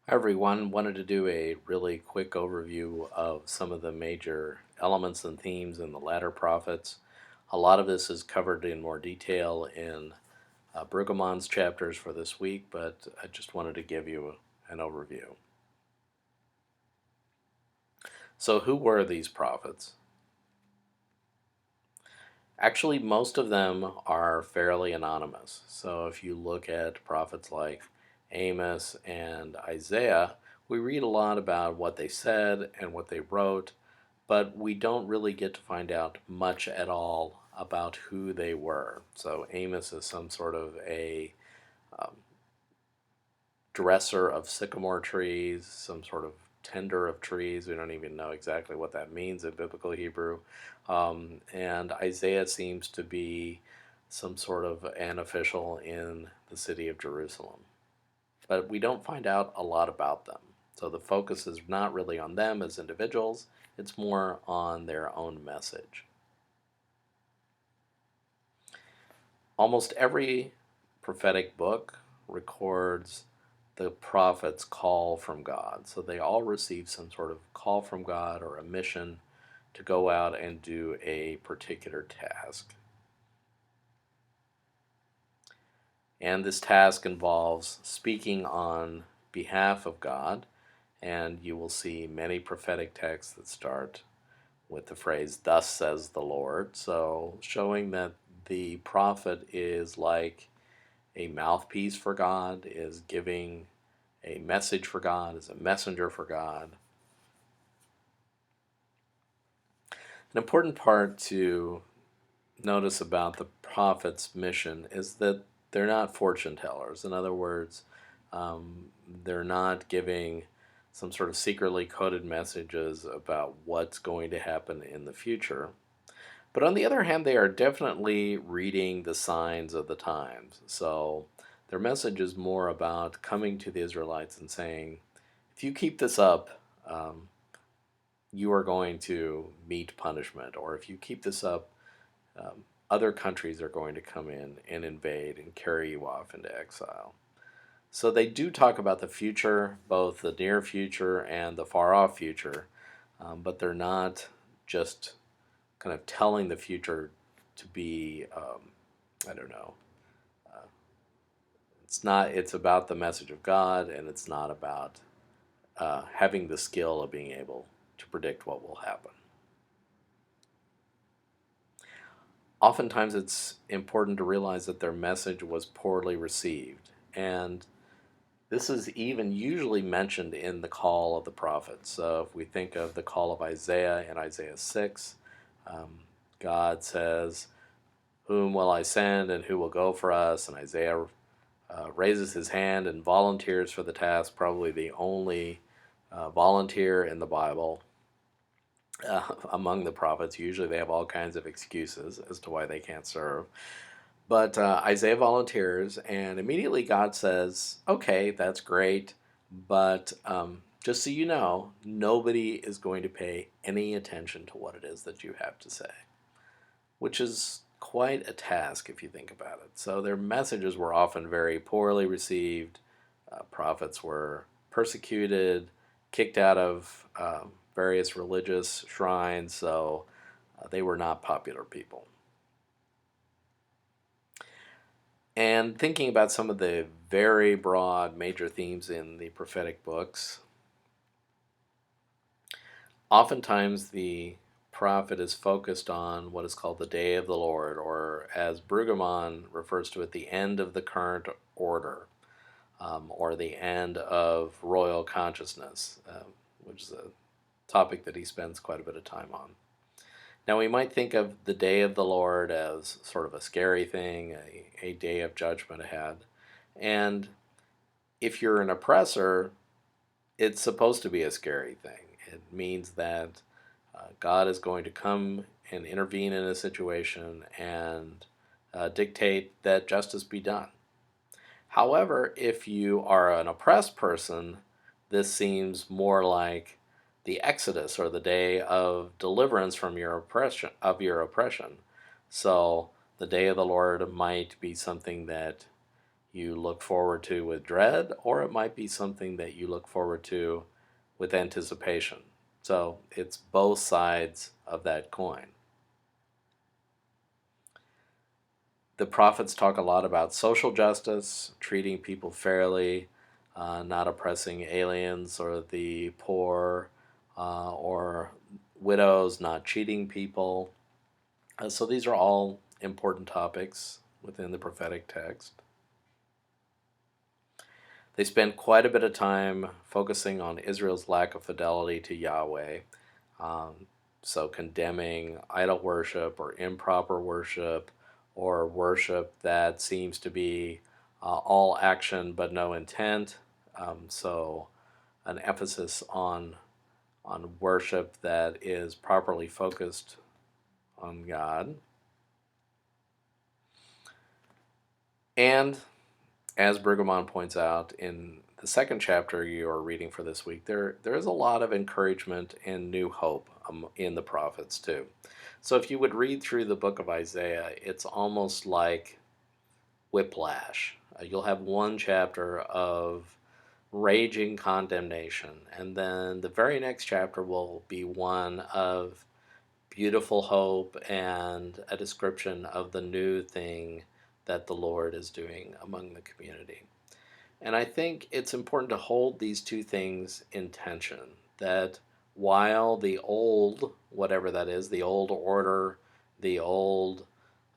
Hi everyone, wanted to do a really quick overview of some of the major elements and themes in the latter prophets. A lot of this is covered in more detail in Brueggemann's chapters for this week, but I just wanted to give you an overview. So, who were these prophets? Actually, most of them are fairly anonymous. So, if you look at prophets like Amos and Isaiah, we read a lot about what they said and what they wrote, but we don't really get to find out much at all about who they were. So Amos is some sort of a um, dresser of sycamore trees, some sort of tender of trees. We don't even know exactly what that means in biblical Hebrew. And Isaiah seems to be some sort of an official in the city of Jerusalem. But we don't find out a lot about them. So the focus is not really on them as individuals, it's more on their own message. Almost every prophetic book records the prophet's call from God. So they all receive some sort of call from God or a mission to go out and do a particular task. And this task involves speaking on behalf of God, and you will see many prophetic texts that start with the phrase, "Thus says the Lord." So, showing that the prophet is like a mouthpiece for God, is giving a message for God, is a messenger for God. An important part to notice about the prophet's mission is that they're not fortune tellers. In other words, they're not giving some sort of secretly coded messages about what's going to happen in the future. But on the other hand, they are definitely reading the signs of the times. So their message is more about coming to the Israelites and saying, if you keep this up, you are going to meet punishment. Or if you keep this up, other countries are going to come in and invade and carry you off into exile. So they do talk about the future, both the near future and the far off future, but they're not just kind of telling the future to be, I don't know, uh, it's not, it's about the message of God, and it's not about having the skill of being able to predict what will happen. Oftentimes, it's important to realize that their message was poorly received. And this is even usually mentioned in the call of the prophets. So if we think of the call of Isaiah in Isaiah 6, um, God says, "Whom will I send and who will go for us?" And Isaiah raises his hand and volunteers for the task, probably the only volunteer in the Bible among the prophets. Usually they have all kinds of excuses as to why they can't serve. But Isaiah volunteers, and immediately God says, "Okay, that's great, but just so you know, nobody is going to pay any attention to what it is that you have to say," which is quite a task if you think about it. So their messages were often very poorly received. Prophets were persecuted, kicked out of various religious shrines, so they were not popular people. And thinking about some of the very broad major themes in the prophetic books, oftentimes the prophet is focused on what is called the day of the Lord, or as Brueggemann refers to it, the end of the current order, or the end of royal consciousness, which is a topic that he spends quite a bit of time on. Now, we might think of the day of the Lord as sort of a scary thing, a day of judgment ahead. And if you're an oppressor, it's supposed to be a scary thing. It means that God is going to come and intervene in a situation and dictate that justice be done. However, if you are an oppressed person, this seems more like the Exodus, or the day of deliverance from your oppression. So the day of the Lord might be something that you look forward to with dread, or it might be something that you look forward to with anticipation. So it's both sides of that coin. The prophets talk a lot about social justice, treating people fairly, not oppressing aliens or the poor, or widows, not cheating people. So these are all important topics within the prophetic text. They spend quite a bit of time focusing on Israel's lack of fidelity to Yahweh, um, so condemning idol worship or improper worship or worship that seems to be all action but no intent. So an emphasis on worship that is properly focused on God. And as Brueggemann points out in the second chapter you are reading for this week, there is a lot of encouragement and new hope in the prophets too. So if you would read through the book of Isaiah, it's almost like whiplash. You'll have one chapter of raging condemnation, and then the very next chapter will be one of beautiful hope and a description of the new thing that the Lord is doing among the community. And I think it's important to hold these two things in tension. That while the old, whatever that is, the old order, the old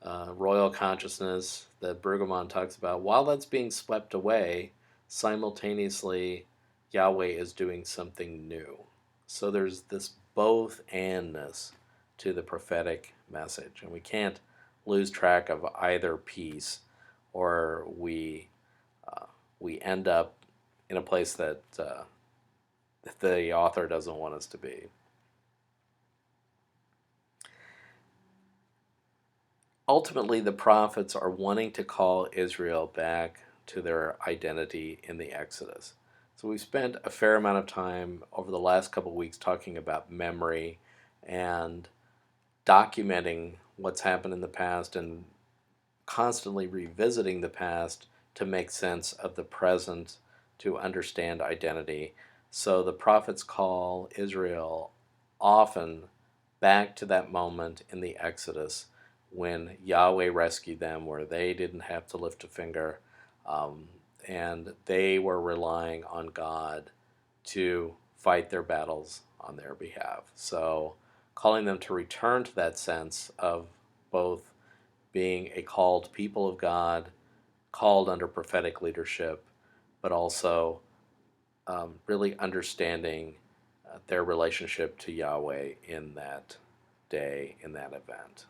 royal consciousness that Brueggemann talks about, while that's being swept away, simultaneously Yahweh is doing something new. So there's this both andness to the prophetic message, and we can't lose track of either piece, or we end up in a place that the author doesn't want us to be. Ultimately, the prophets are wanting to call Israel back to their identity in the Exodus. So we've spent a fair amount of time over the last couple of weeks talking about memory and documenting what's happened in the past and constantly revisiting the past to make sense of the present, to understand identity. So the prophets call Israel often back to that moment in the Exodus when Yahweh rescued them, where they didn't have to lift a finger, um, and they were relying on God to fight their battles on their behalf. So calling them to return to that sense of both being a called people of God, called under prophetic leadership, but also really understanding their relationship to Yahweh in that day, in that event.